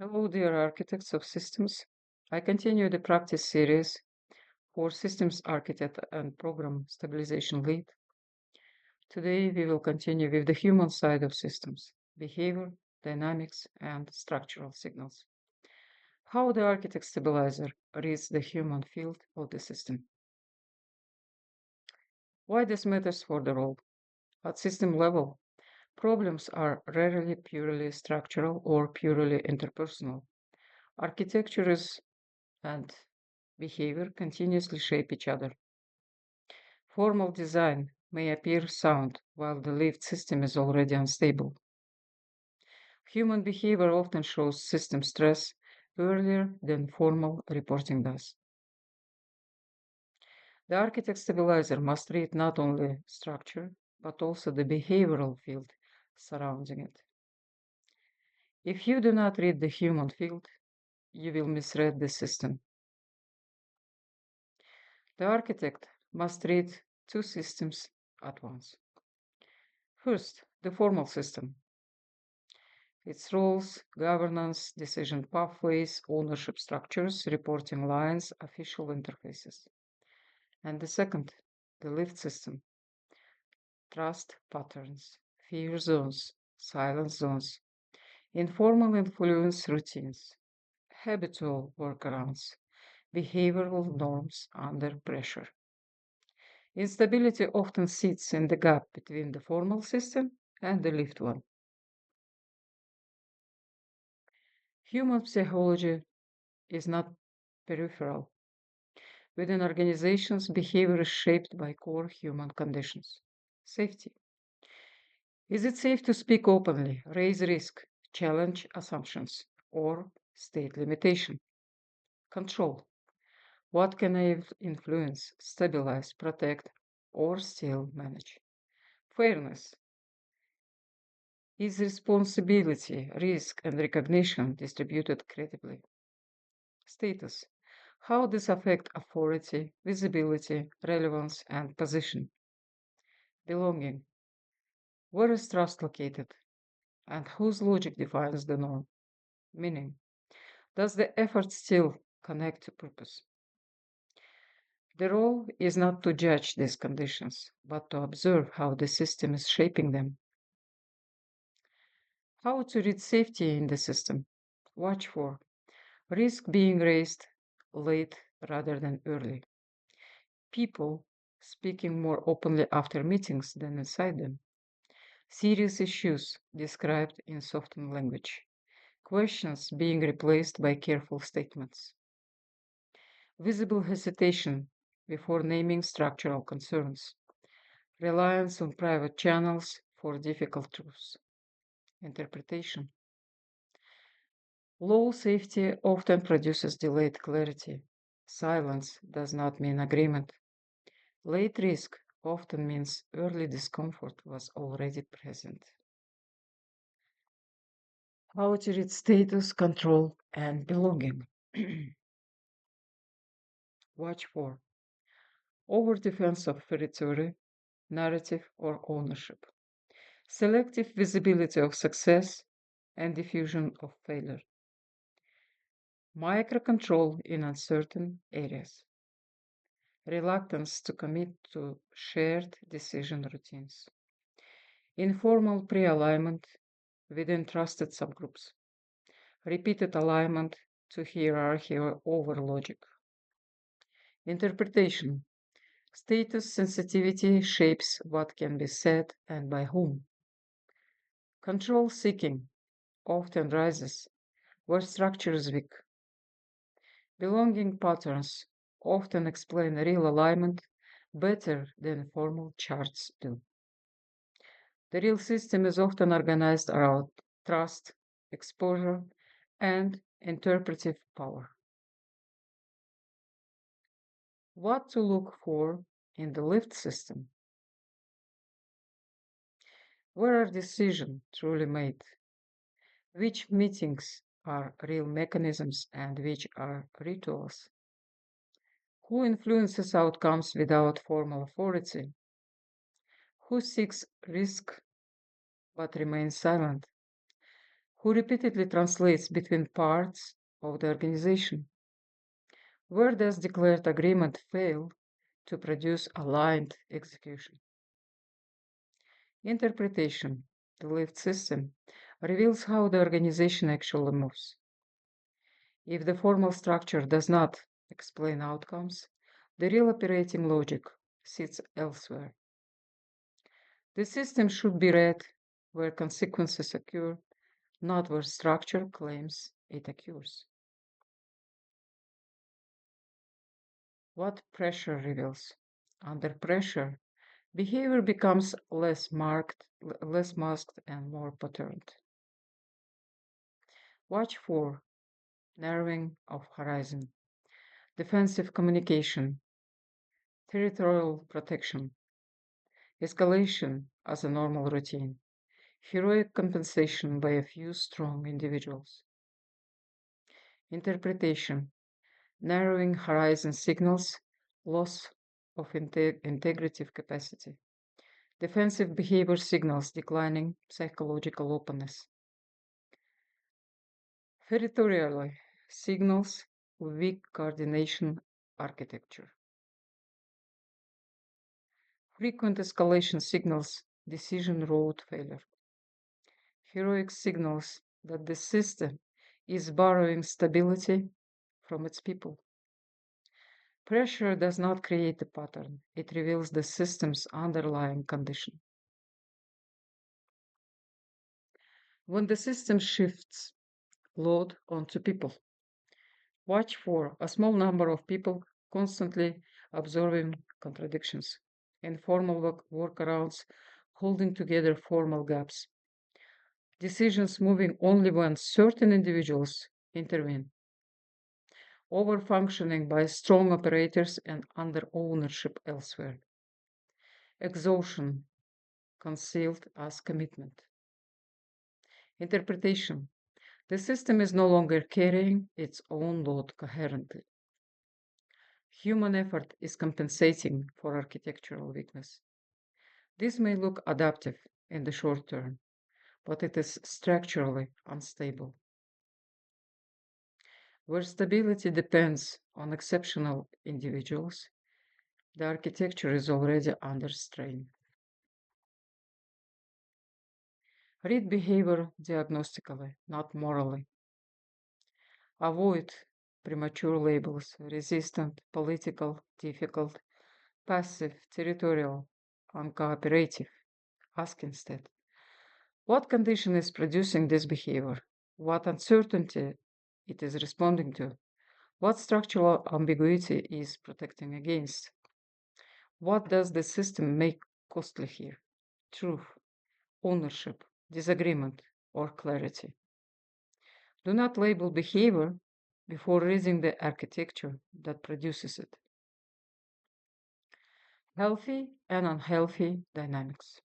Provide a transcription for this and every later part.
Hello, dear architects of systems. I continue the practice series for systems architect and program stabilization lead. Today, we will continue with the human side of systems, behavior, dynamics, and structural signals. How the architect stabilizer reads the human field of the system. Why this matters for the role? At system level, problems are rarely purely structural or purely interpersonal. Architectures and behavior continuously shape each other. Formal design may appear sound while the lived system is already unstable. Human behavior often shows system stress earlier than formal reporting does. The architect stabilizer must read not only structure but also the behavioral field surrounding it. If you do not read the human field, you will misread the system. The architect must read two systems at once. First, the formal system. Its roles, governance, decision pathways, ownership structures, reporting lines, official interfaces. And the second, the lift system. Trust patterns, fear zones, silence zones, informal influence routines, habitual workarounds, behavioral norms under pressure. Instability often sits in the gap between the formal system and the lived one. Human psychology is not peripheral. Within organizations, behavior is shaped by core human conditions. Safety. Is it safe to speak openly, raise risk, challenge assumptions, or state limitation? Control. What can I influence, stabilize, protect, or still manage? Fairness. Is responsibility, risk, and recognition distributed credibly? Status. How this affect authority, visibility, relevance, and position? Belonging. Where is trust located? And whose logic defines the norm? Meaning, does the effort still connect to purpose? The role is not to judge these conditions, but to observe how the system is shaping them. How to read safety in the system? Watch for risk being raised late rather than early. People speaking more openly after meetings than inside them. Serious issues described in softened language. Questions being replaced by careful statements. Visible hesitation before naming structural concerns. Reliance on private channels for difficult truths. Interpretation. Low safety often produces delayed clarity. Silence does not mean agreement. Late risk often means early discomfort was already present. How to read status, control, and belonging. Watch for over defense of territory, narrative, or ownership, selective visibility of success, and diffusion of failure, microcontrol in uncertain areas, reluctance to commit to shared decision routines, informal pre alignment within trusted subgroups, repeated alignment to hierarchy or over logic, interpretation. Status sensitivity shapes what can be said and by whom. Control seeking often rises where structure is weak. Belonging patterns often explain real alignment better than formal charts do. The real system is often organized around trust, exposure, and interpretive power. What to look for in the lift system? Where are decisions truly made? Which meetings are real mechanisms and which are rituals? Who influences outcomes without formal authority? Who seeks risk but remains silent? who repeatedly translates between parts of the organization. Where does declared agreement fail to produce aligned execution? Interpretation, the lived system, reveals how the organization actually moves. If the formal structure does not explain outcomes, the real operating logic sits elsewhere. The system should be read where consequences occur, not where structure claims it occurs. What pressure reveals? Under pressure, behavior becomes less masked, and more patterned. Watch for narrowing of horizon, defensive communication, territorial protection, escalation as a normal routine, heroic compensation by a few strong individuals. Interpretation, narrowing horizon signals, loss of integrative capacity. Defensive behavior signals declining psychological openness. Territorially, signals weak coordination architecture. Frequent escalation signals decision road failure. Heroic signals that the system is borrowing stability from its people. Pressure does not create the pattern, it reveals the system's underlying condition. When the system shifts load onto people, watch for a small number of people constantly absorbing contradictions, informal workarounds holding together formal gaps, decisions moving only when certain individuals intervene, overfunctioning by strong operators and under ownership elsewhere, exhaustion concealed as commitment. Interpretation. The system is no longer carrying its own load coherently. Human effort is compensating for architectural weakness. This may look adaptive in the short term, but it is structurally unstable. Where stability depends on exceptional individuals, the architecture is already under strain. Read behavior diagnostically, not morally. Avoid premature labels resistant, political, difficult, passive, territorial, uncooperative. Ask instead what condition is producing this behavior? What uncertainty it is responding to? What structural ambiguity is protecting against? What does the system make costly here? Truth, ownership, disagreement, or clarity? Do not label behavior before reading the architecture that produces it. Healthy and unhealthy dynamics.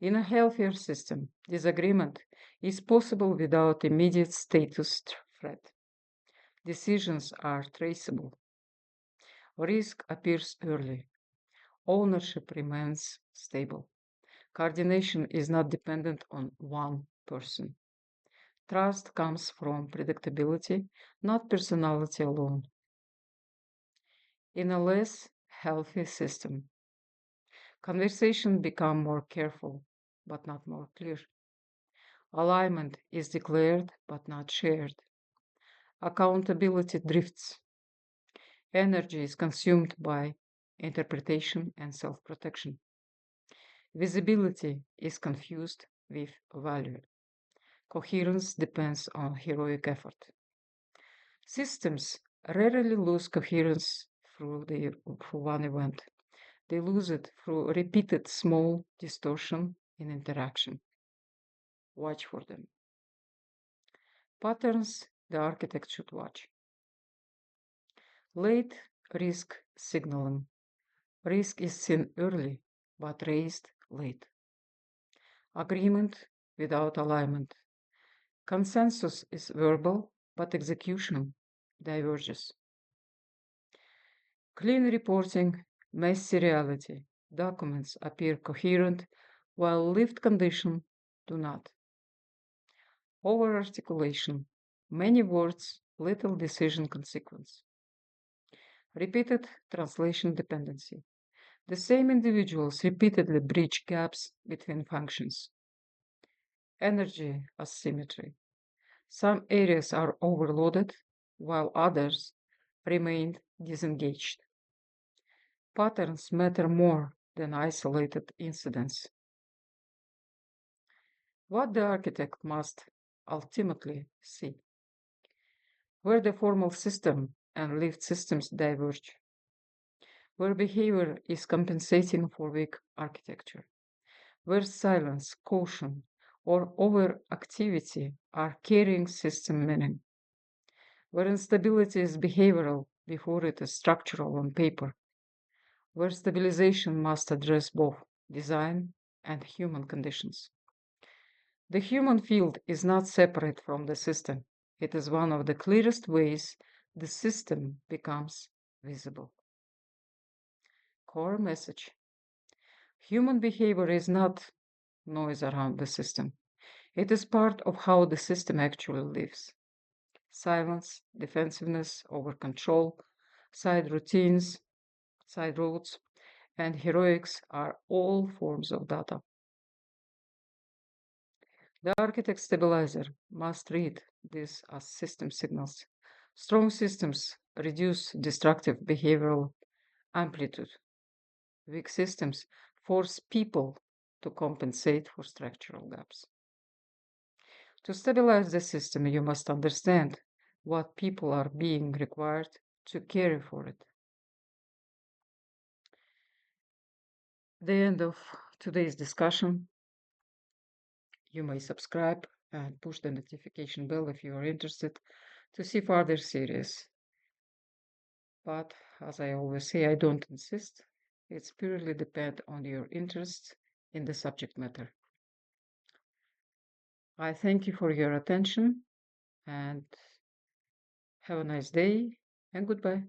In a healthier system, disagreement is possible without immediate status threat. Decisions are traceable. Risk appears early. Ownership remains stable. Coordination is not dependent on one person. Trust comes from predictability, not personality alone. In a less healthy system, conversation become more careful, but not more clear. Alignment is declared but not shared. Accountability drifts. Energy is consumed by interpretation and self protection. Visibility is confused with value. Coherence depends on heroic effort. Systems rarely lose coherence through one event. They lose it through repeated small distortion in interaction. Watch for them. Patterns the architect should watch. Late risk signaling. Risk is seen early, but raised late. Agreement without alignment. Consensus is verbal, but execution diverges. Clean reporting, messy reality. Documents appear coherent, while lived conditions do not. over articulation, many words, little decision consequence, repeated translation dependency. The same individuals repeatedly bridge gaps between functions. Energy asymmetry. Some areas are overloaded while others remain disengaged. Patterns matter more than isolated incidents. What the architect must ultimately see, where the formal system and lived systems diverge, where behavior is compensating for weak architecture, where silence, caution, or overactivity are carrying system meaning, where instability is behavioral before it is structural on paper, where stabilization must address both design and human conditions. The human field is not separate from the system. It is one of the clearest ways the system becomes visible. Core message: human behavior is not noise around the system. It is part of how the system actually lives. Silence, defensiveness, over control, side routines, side roads, and heroics are all forms of data. The architect stabilizer must read this as system signals. Strong systems reduce destructive behavioral amplitude. Weak systems force people to compensate for structural gaps. To stabilize the system, you must understand what people are being required to carry for it. The end of today's discussion. You may subscribe and push the notification bell if you are interested to see further series. But as I always say, I don't insist. It's purely depend on your interest in the subject matter. I thank you for your attention and have a nice day and goodbye.